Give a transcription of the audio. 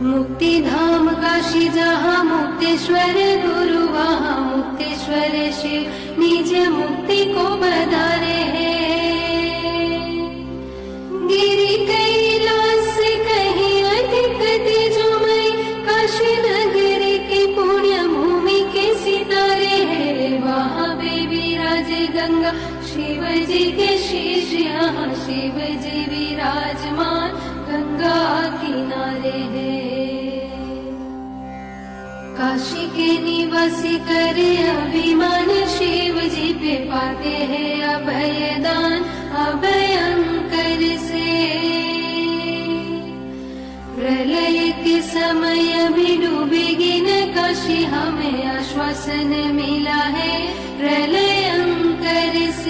मुक्तिधाम काशी जहाँ मुक्तेश्वर गुरु वहाँ मुक्तेश्वर शिव निज मुक्ति को बधारे हैं। गिरि कैलाश से कहीं अधिक तेजोमय काशी नगरी की पुण्य भूमि के सितारे हैं। वहाँ पे विराजे गंगा शिव जी के शीश, यहाँ शिव जी विराजमान गंगा किनारे है। काशी के निवासी करे अभिमान शिव जी पे पाते हैं अभय दान अभयंकर से। प्रलय के समय भी डूबेगी न काशी, हमें आश्वासन मिला है प्रलयंकर से।